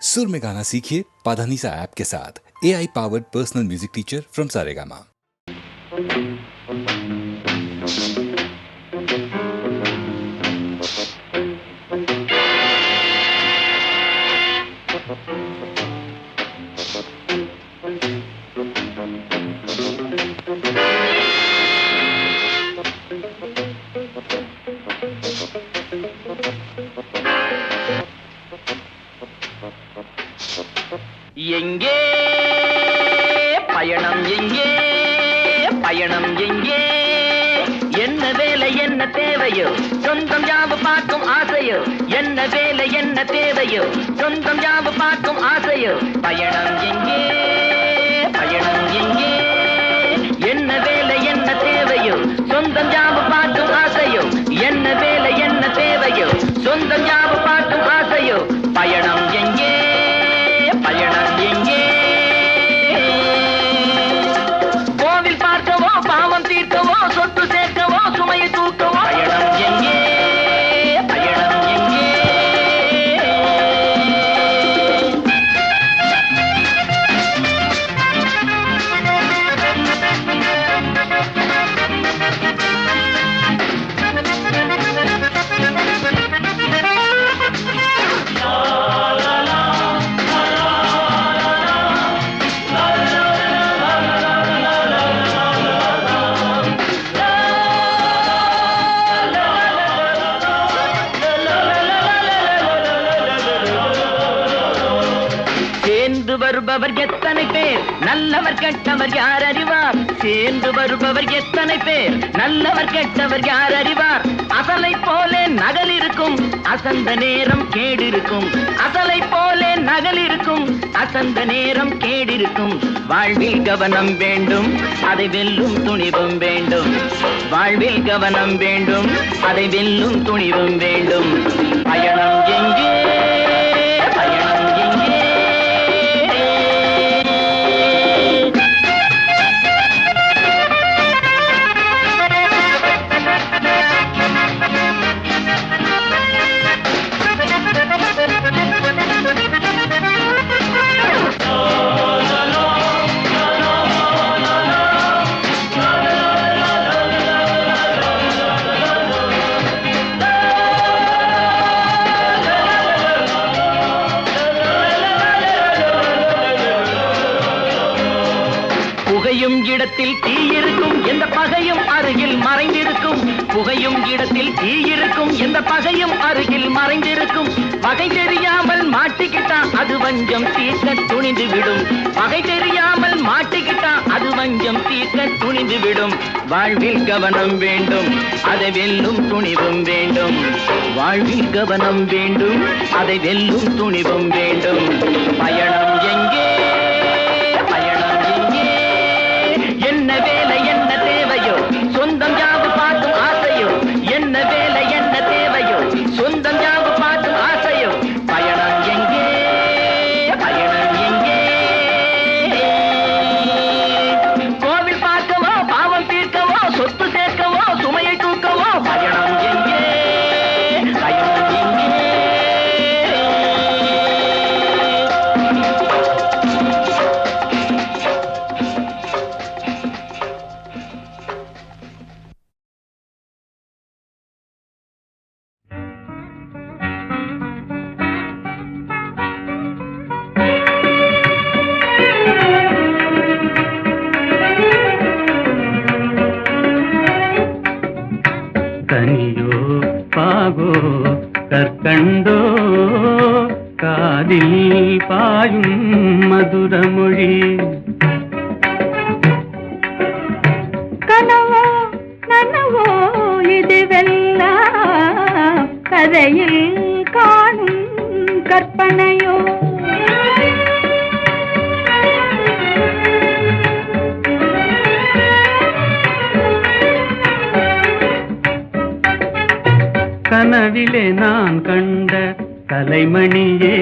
सुर में गाना सीखिए पाधानीसा ऐप के साथ। AI powered personal music teacher from Saregama. எங்கே பயணம் எங்கே பயணம் எங்கே என்ன வேலை என்ன தேவையோ சொந்தம் யாவு பார்க்கும் ஆசையோ என்ன வேலை என்ன தேவையோ சொந்தம் யாவு பார்க்கும் ஆசையோ பயணம் எங்கே பயணம் எங்கே என்ன வேலை என்ன தேவையோ சொந்தம் யாவு பார்க்கும் ஆசையோ என்ன வேலை என்ன தேவையோ சொந்தம் யாவு பார்க்கும் ஆசையோ பயணம் எங்கே பயணம் எங்கே கோவில் பார்க்கவோ பாவம் தீர்க்கவோ சொத்து சேர்க்கவோ சுமையை தூக்கவோ பயணம் எங்கே பயணம் எங்கே சேர்ந்து வருபவர் எத்தனை பேர் நல்லவர் கெட்டவர் யார் அறிவார் சேர்ந்து வருபவர் எத்தனை பேர் நல்லவர் கெட்டவர் யார் அறிவார் அசலை போலே நகல் இருக்கும் அசந்த நேரம் கேடிருக்கும் அசலை போலே நகல் இருக்கும் அசந்த நேரம் கேடிருக்கும் வாழ்வில் கவனம் வேண்டும் அதை வெல்லும் துணிவும் வேண்டும் வாழ்வில் கவனம் வேண்டும் அதை வெல்லும் துணிவும் வேண்டும் பயணம் எங்கே பயணம் எங்கே புகையும் இடத்தில் தீ இருக்கும் எந்த பகையும் அருகில் மறைந்திருக்கும் புகையும் இடத்தில் தீ இருக்கும் எந்த பகையும் அருகில் மறைந்திருக்கும் பகை தெரியாமல் மாட்டிக்கிட்டா அது வஞ்சம் தீர்க்க துணிந்து விடும் பகை தெரியாமல் மாட்டிக்கிட்டா அது வஞ்சம் தீர்க்க துணிந்து விடும் வாழ்வில் கவனம் வேண்டும் அதை வெல்லும் துணிவும் வேண்டும் வாழ்வில் கவனம் வேண்டும் அதை வெல்லும் துணிவும் வேண்டும் பயணம் எங்கே பயணம் எங்கே என்ன வேலை என்ன தேவையோ சொந்தம் யாவு பார்க்கும் ஆசையோ என்ன வேலை என்ன தேவையோ சொந்தம் யாவு பார்க்கும் ஆசையோ பயணம் எங்கே பயணம் எங்கே கோவில் பார்க்கவோ பாவம் தீர்க்கவோ சொத்து சேர்க்கவோ சுமையை தூக்கவோ பயணம் எங்கே பயணம் எங்கே கனியோ பாகோ கற்கண்டோ காதில் பாயும் மதுரமொழி கனவோ நனவோ இதுவெல்லாம் கதையில் காணும் கற்பனையோ கனவிலே நான் கண்ட கலைமணியே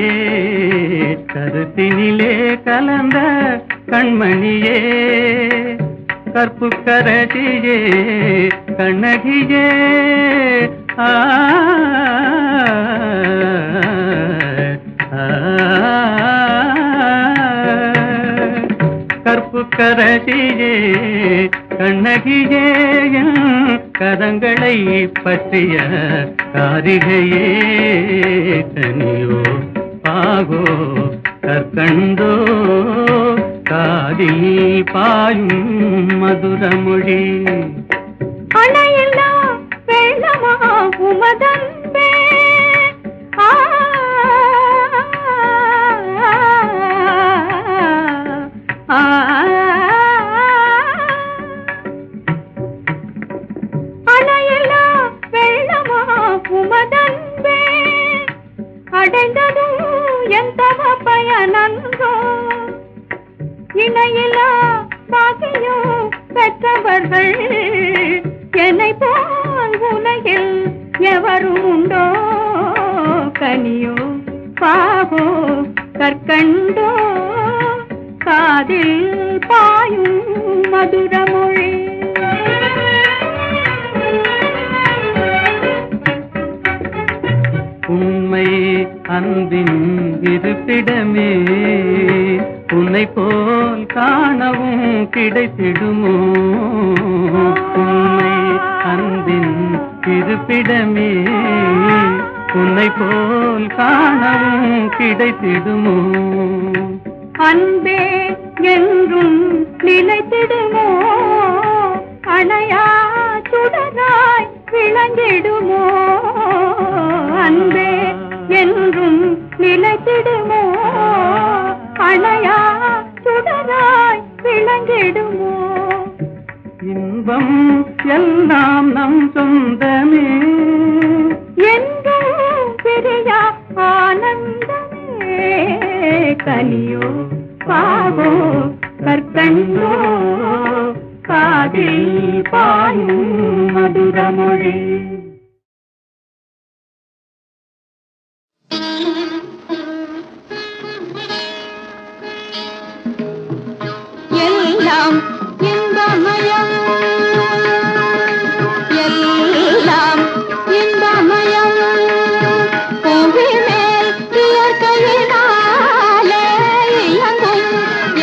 கருத்தினிலே கலந்த கண்மணியே கற்புக்கரசியே கண்ணகியே ஆ கற்பு கரசியே கண்ணகியே என் கரங்களை பற்றிய காரிகையே கனியோ பாகோ கற்கண்டோ காதில் பாயும் மதுரமொழி அணையில்லா வெள்ளமா உமதன்பே அணையில்லா வெள்ளமா உமதன்பே அடைந்ததும் எந்த பயனன்றோ இணையிலா பாக்கியம் பெற்றவர்கள் என்னை போல் உலகில் எவரும் உண்டோ கனியோ பாகோ கற்கண்டோ காதில் பாயும் மதுரமொழி உண்மை அன்பின் இருப்பிடமே உன்னை போல் காணவும் கிடைத்திடுமோ உண்மை அன்பின் இருப்பிடமே உன்னை போல் காணவும் கிடைத்திடுமோ அன்பே என்றும் நிலைத்திடுமோ அணையா சுடராய் விளங்கிடுமோ அன்பே என்றும் நிலைத்திடுமோ அணையா சுடராய் விளங்கிடுமோ இன்பம் எல்லாம் நம் சொந்தமே என்றும் பிரியா ஆனந்தமே கனியோ பாகோ கற்கண்டோ காதில் பாயும் மதுரமொழி எல்லாம் இன்பமயம் எல்லாம் இன்பமயம் புவி மேல் இயற்கையினாலே இயங்கும்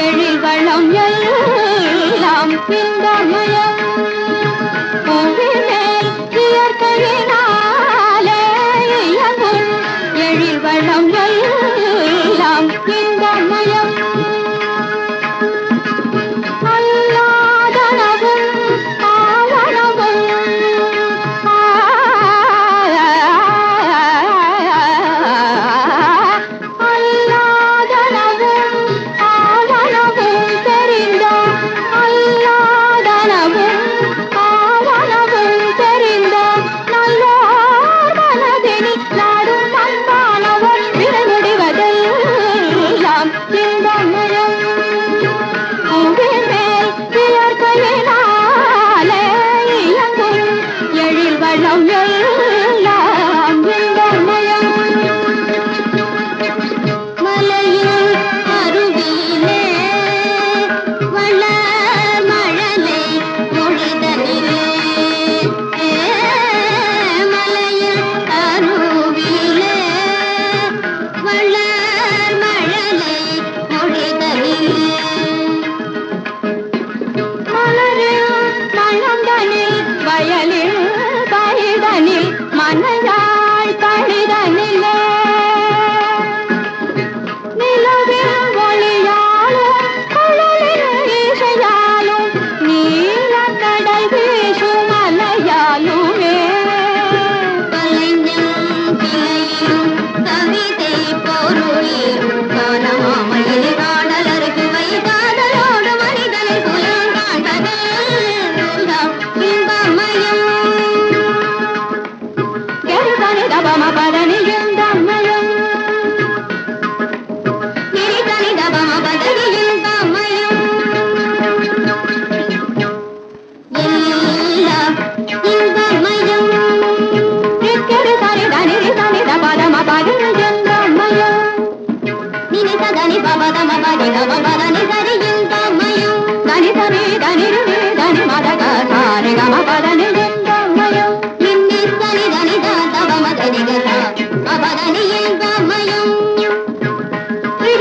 எழில்வளம் எல்லாம் இன்பமயம் புவி மேல் இயற்கையினாலே இயங்கும் எழில்வளம் எல்லாம் இன்பமயம்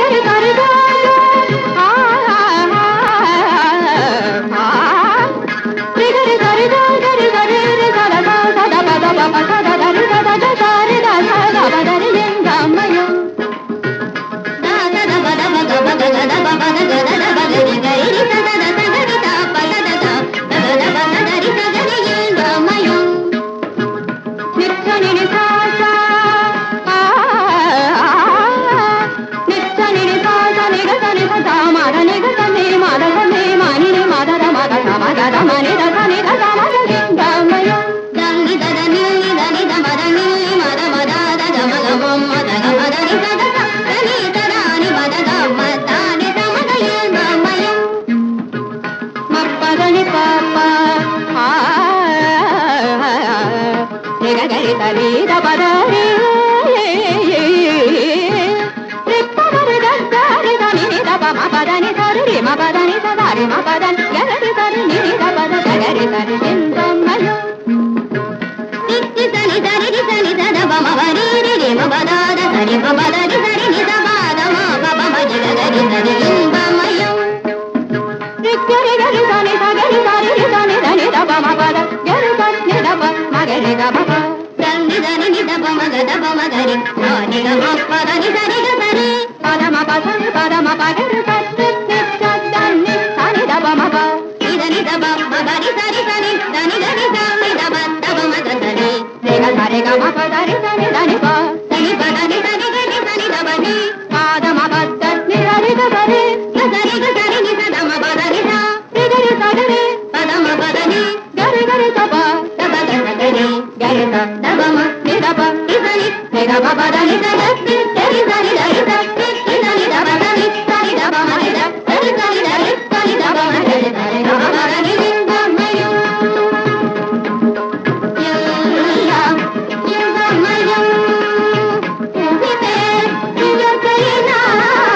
గరి గరి ఆ గరి గరి గరి గరి సద సద పద పద సద దరి సద సరి ద సద పదరి లింగమయం సద పద పద పద గద పద గద పద గరి సద సద గరి ద పద ద గద పద దరి సద లింగమయం నిత్యని నిసాస నిత్యని నిసాస నిగ సని సద మాద నిగ సని మాద సని మాని ని మాద ద మాద స మాద ద మని ద సని ద స మాద లింగమయం దని దద ని దని ద మద ని మద మద ద ద మద మమ ద గ మద ని ద ద దని ద ని మద ద మద ని ద మద లింగమయం మప్పదని పాప నిగ గరి సరి ద పద రి రిప్పదరి ద సరి ద ని ద ప మ పద ని సరి రి మ పద ని స ద రి మ పద ని గరి సరి ని ద పద ద గరి సరి లింగమయం నిత్య సని సరి రి సని ద ద ప మ ప రి రి రి మ పద ద సరి మ పద రి సరి ని ద ప ద మ ప ప మ ని ద గరి సరి లింగమయం నిత్యరి గరి సని స గరి సరి రి సని ద ని ద ప మ పద గరి సరి ని ద ప మ గరి ద ప ప దని దని ని ద ప మ గ ద ప మ గరి న ని ద మ పద ని సరి గ సరి పద మ ప సని పద మ ప గరి సరి ని ద దని సని ద ప మ ప ని ద ని ద ప మ గరి సరి సని దని దని సని ద ప ద ప మ గ సరి రే గ సరి గ మ ప దని సని దని ప దని ప దని సని గరి సని ద ప ని పద మ ప ద ని సరి గ సరి గ సరి ని స ద మ ప ద ని స రి గరి స గరి పద మ ప ద ని గరి గరి స ప ద ప గ స గరి గరి స ద ప మ ని ద ప ని సని రే గ మ ప ద ని స ద ని గరి సని ద ని స ని ద ని ద ప ద ని సని ద ప మ ని ద గరి సని ద ని సని ద ప మ గరి సరి గ మ ప ద ని లింగమయం లింగమయం లింగమయం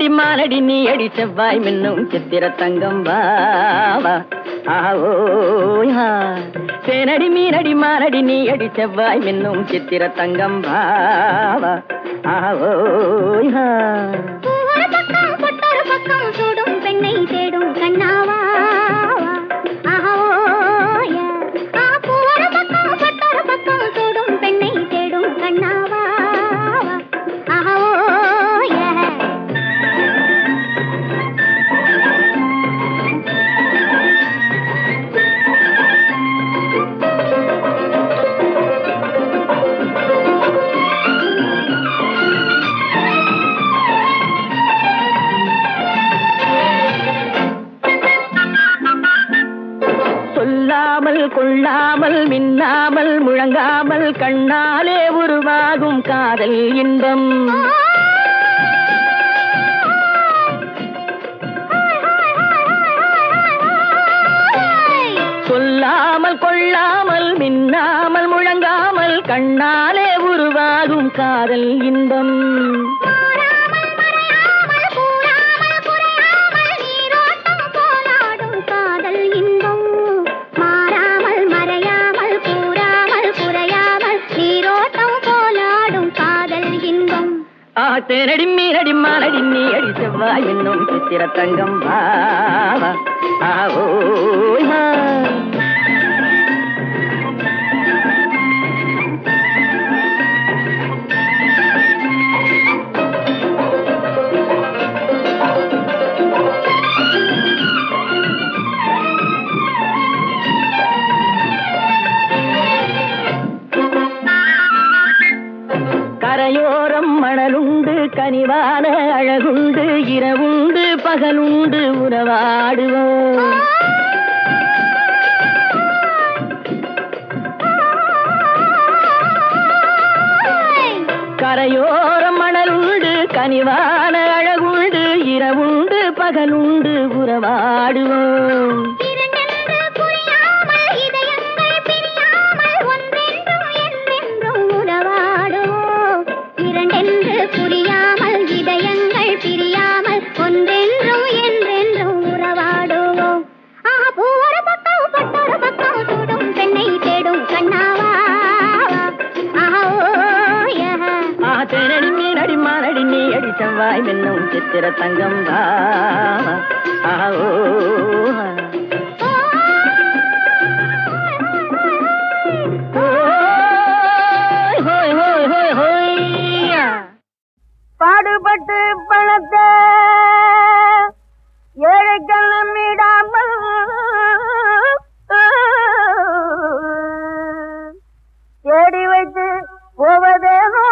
மீனடி மாலடி நீ அடி செவ்வாய் மின்னும் சித்திர தங்கம் வாவா ஆவோயா தேனடி மீனடி மாலடி நீ அடி செவ்வாய் மின்னும் சித்திர தங்கம் வாவா ஆவோயா ஒரு பக்கம் பொட்டொரு பக்கம் சூடும் பெண்ணை தேடும் கண்ணாவா ஒரு பக்கம் பொட்டொரு பக்கம் சூடும் பெண்ணை தேடும் கண்ணாவா கொள்ளாமல் மின்னாமல் முழங்காமல் கண்ணாலே உருவாகும் காதல் இன்பம் சொல்லாமல் கொள்ளாமல் மின்னாமல் முழங்காமல் கண்ணாலே உருவாகும் காதல் இன்பம் தேனடி மீனடி மாலடி நீ அடி செவ்வாய் என்னும் சித்திர தங்கம் வாவா ஆவோயா கரையோரம் மணலுண்டு கனிவான அழகுண்டு இரவுண்டு பகலுண்டு உறவாடுவோம் கரையோரம் மணலுண்டு கனிவான அழகுண்டு இரவுண்டு பகலுண்டு உறவாடுவோம் புரியாமல் இதயங்கள் பிரியாமல் ஒன்றென்றும் என்றென்றும் உறவாடுவோம் ஒரு பக்கம் பட்டொரு பக்கம் சூடும் பெண்ணை தேடும் கண்ணாவா தேனடி மீனடி மாலடி நீ அடி செவ்வாய் மின்னும் சித்திர தங்கம் வாவா பாடுபட்டு பணத்தை ஏழைகள் நம்மிடாமல் தேடி வைத்து போவதேனோ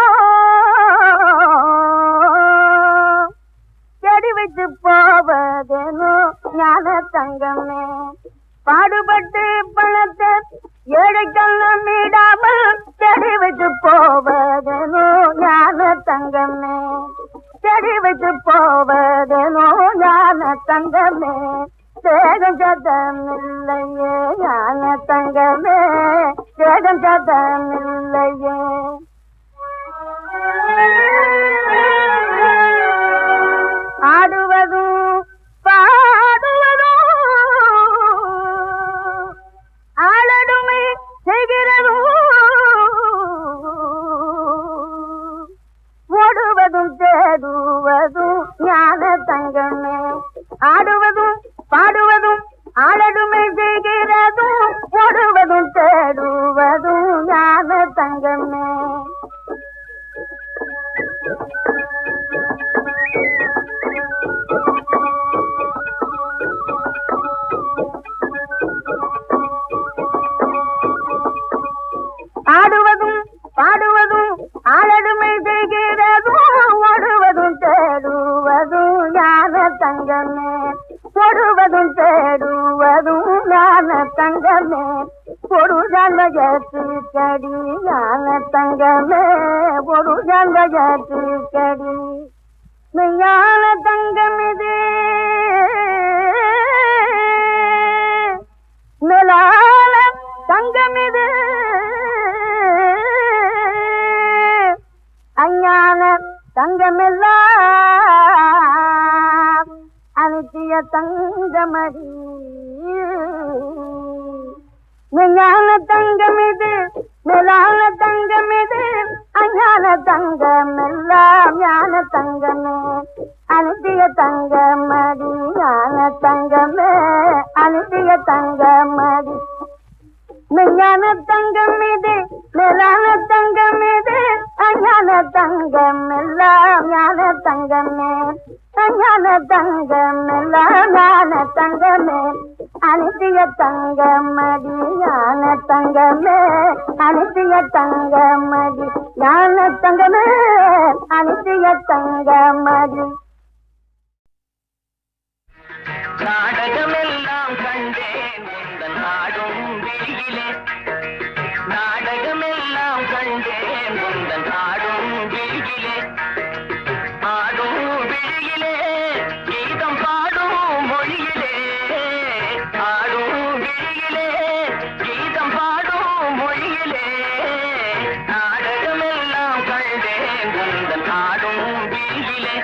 தேடி வைத்து போவதேனோ ஞான தங்கமே பாடுபட்டு பணத்தை ஏழைகள் நம்மிடாமல் தேடி வைத்து போவதேனோ ஞான தங்கமே தேடி வைத்து போவதேனோ ஞான தங்கமே தேகம் சதமில்லையே ஞான தங்கமே தேகம் சதமில்லையே ஆடுவதும் பாடுவதும் ஆளடுமை செய்கிறதும் ஓடுவதும் தேடுவதும் ஞான தங்கமே ஆடுவதும் பாடுவதும் ஆளடுமை செய்கிறதும் ஓடுவதும் தேடுவதும் ஞான தங்கமே ஆடுவதும் பாடுவதும் ஆளடுமை செய்கிறதும் ஓடுவதும் தேடுவதும் ஞான தங்கமே ஓடுவதும் தேடுவதும் ஞான தங்கமே ஒரு ஜன்மஜத்து கடி ஞான தங்கமே ஒரு ஜன்மஜத்து கடி ஞான தங்கமிது மேலான தங்கமிது அஞ்ஞான தங்கமெல்லாம் தங்கமடி மெஞ்ஞான தங்கமிது மேலான தங்கமிது அஞ்ஞான தங்கம் எல்லாம் ஞான தங்கமே அனுத்திய தங்கமடி ஞான தங்கமே அனுத்திய தங்கமடி மெஞ்ஞான தங்கமிது மேலான தங்கமிது அஞ்ஞான தங்கம் எல்லாம் ஞான தங்கமே அஞ்ஞான தங்கம் எல்லாம் ஞான தங்கமே அனுத்திய தங்கமடி ஞான தங்கமே அனுத்திய தங்கமடி ஞான தங்கமே அனுத்திய தங்கமடி நாடகமெல்லாம் கண்டேன் உந்தன் ஆடும் விழியிலே நாடகமெல்லாம் கண்டேன் உந்தன் ஆடும் விழியிலே ஆடும் விழியிலே கீதம் பாடும் மொழியிலே ஆடும் விழியிலே கீதம் பாடும் மொழியிலே நாடகமெல்லாம் கண்டேன் உந்தன் ஆடும் விழியிலே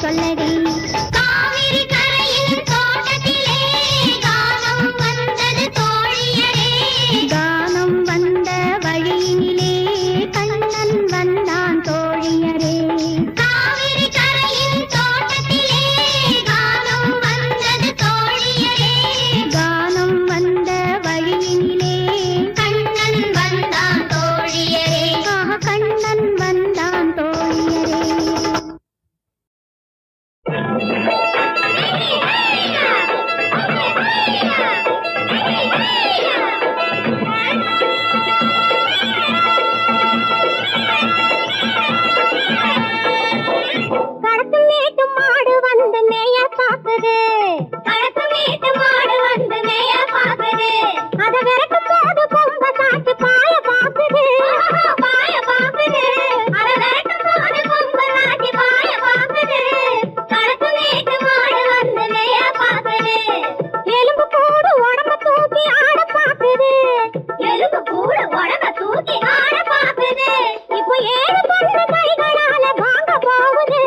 சொல்லடி காவிரி கரையில் தோட்டத்திலே கானம் வந்தது தோழியரே கானம் வந்த வழியினிலே கண்ணன் வந்தான் தோழியரே காவிரி கரையில் தோட்டத்திலே கானம் வந்தது தோழியரே கானம் வந்த வழியினிலே கண்ணன் வந்தான் தோழியரே கண்ணன் வந்தான் தோழியரே கடத்து மேட்டு மாடு வந்து மேய பாக்குது கடத்து மேட்டு மாடு வந்து மேய பாக்குது அத விரட்டும் போது கொம்ப சாச்சு பாய பாக்குது பாய பாக்குது அத விரட்டும் போது கொம்ப சாச்சு பாய பாக்குது கடத்து மேட்டு மாடு வந்து மேய பாக்குது எலும்பு கூடு உடம்ப தூக்கி ஆட பாக்குது எலும்பு கூடு உடம்ப தூக்கி ஆட பாக்குது இப்போ ஏழு பொண்ணு கைகளால வாங்க போகுது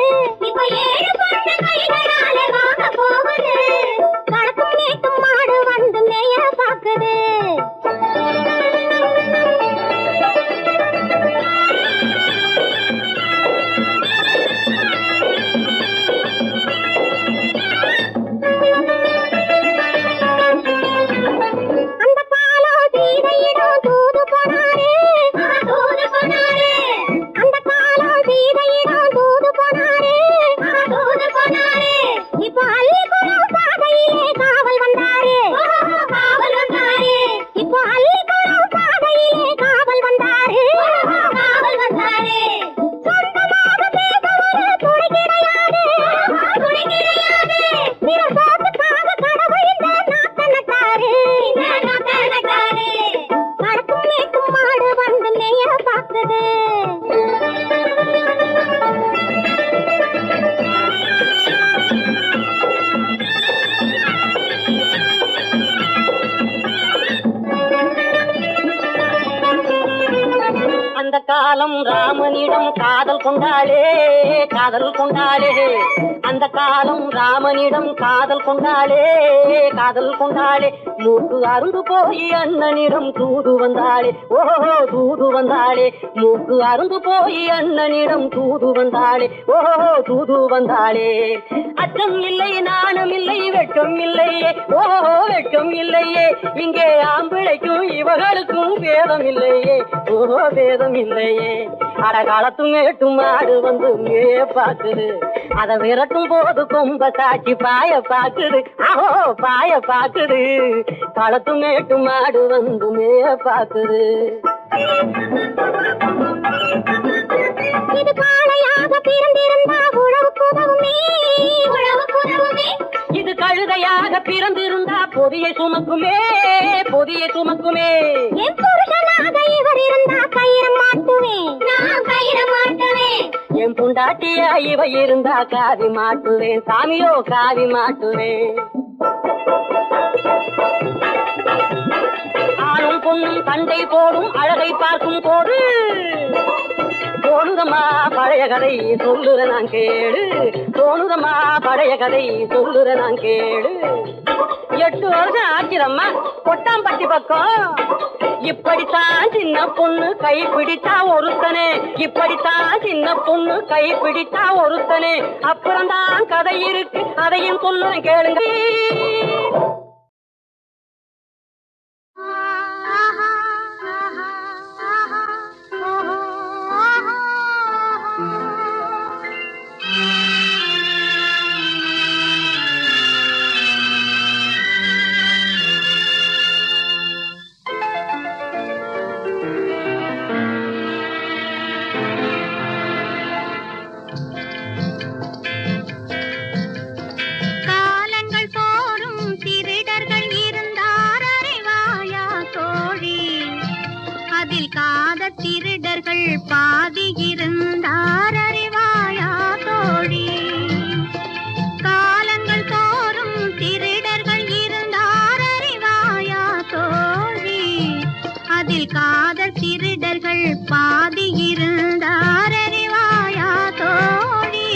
இப்போ ஏழு பொண்ணு கைகளால வாங்க போகுது கடக்கும் மேட்டும் மாடு வந்து மேய பாக்குது அந்த காலம் சீதையிடம் தூது போனாரே தூது போனாரே அந்த காலம் சீதையிடம் தூது போனாரே தூது போனாரே இப்போ அள்ளிக்குளம் பாதையிலே காவல் வந்தாரே காவல் வந்தாரே இப்போ அள்ளிக்குளம் பாதையிலே காவல் வந்தாரே காவல் வந்தாரே சொந்தமாக பேச துணை கிடையாது துணை கிடையாது பிற சோத்துக்காக கடவுள் இந்த நாட்டை நட்டாரு கடக்கும் மேட்டும் மாடு வந்து மேய பாக்குது அந்த காலம் ராமனிடம் காதல் கொண்டாளே காதல் கொண்டாளே அந்த காலம் ராமனிடம் காதல் கொண்டாளே காதல் கொண்டாளே மூக்கு அருந்து போய் அண்ணனிடம் தூது வந்தாளே ஓஹோ தூது வந்தாளே மூக்கு அருந்து போய் அண்ணனிடம் தூது வந்தாளே ஓஹோ தூது வந்தாளே அச்சம் இல்லை நாணம் இல்லை வெட்கம் இல்லையே ஓஹோ வெட்கம் இல்லையே இங்கே ஆம்பிளைக்கும் இவர்களுக்கும் பேதம் இல்லையே ஓஹோ பேதம் இல்லையே அடகாலத்து மேட்டும் மாடு வந்து மேய பாக்குது அத விரட்டும் போது கொம்ப சாட்சி பாய பாக்குது ஆஹோ பாய பாக்குது களத்து மேட்டும் மாடு வந்து மேய பாக்குது இது காளையாக பிறந்திருந்தா உழவுக்கு உதவுமே உழவுக்கு உதவுமே இது கழுதையாக பிறந்திருந்தா பொதியை சுமக்குமே பொதியை சுமக்குமே என் புருஷனாக இவர் இருந்தா கயிறு மாட்டுவேன் நான் கயிறு மாட்டுவேன் என் பொண்டாட்டியா இவ இருந்தா காவி மாட்டுவேன் சாமியோ காவி மாட்டுவேன் ஆணும் பொண்ணும் சண்டை போடும் அழகை பார்க்கும் போது தோணுதம்மா பழைய கதை சொல்லுற நான் கேளு தோணுதம்மா பழைய கதை சொல்லுற நான் கேளு 8 வருஷம் ஆச்சுதம்மா கொட்டாம்பட்டி பக்கம் இப்படித்தான் சின்ன பொண்ணு கை பிடித்தா ஒருத்தனே இப்படித்தான் சின்ன பொண்ணு கை பிடித்தா ஒருத்தனே அப்புறம்தான் கதை இருக்கு அதையும் சொல்லுறேன் கேளுங்க திருடர்கள் பாதி இருந்தார் அறிவாயா தோழி காலங்கள் தோறும் திருடர்கள் இருந்தார் அறிவாயா தோழி அதில் காதல் திருடர்கள் பாதி இருந்தார் அறிவாயா தோழி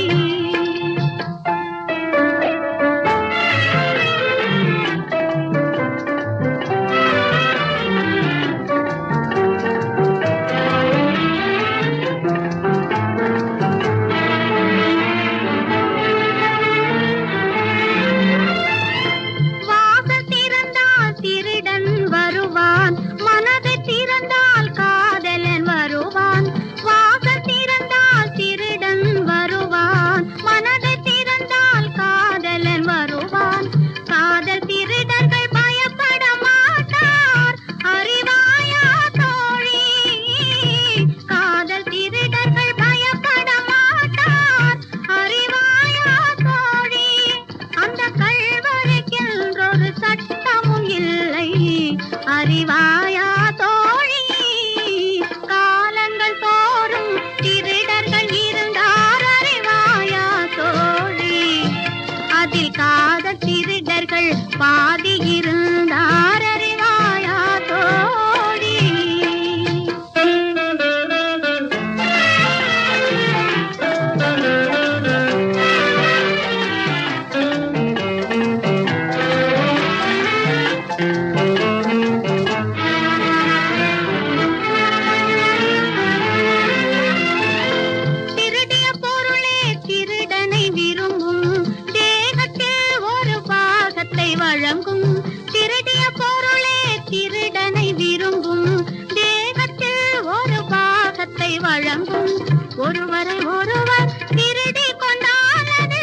வழங்கும் ஒருவரை ஒருவர் திருடி கொண்டானது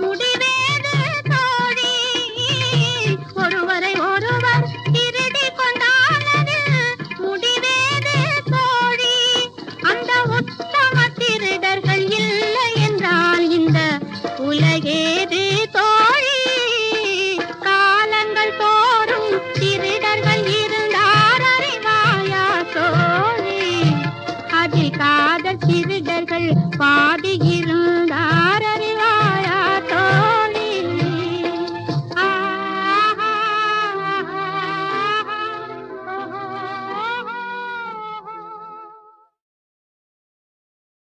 முடிவேது தோழி. ஒருவரை ஒருவர் திருடி கொண்டானது முடிவேது தோழி. அந்த உத்தம திருடர்கள் இல்லை என்றால் இந்த உலகேது தோழி. காலங்கள் தோறும் திருடர்கள் இருந்தார் அறிவாயா தோழி. அதில் காதல் திருடர்கள் பாதி இருந்தார் அறிவாயா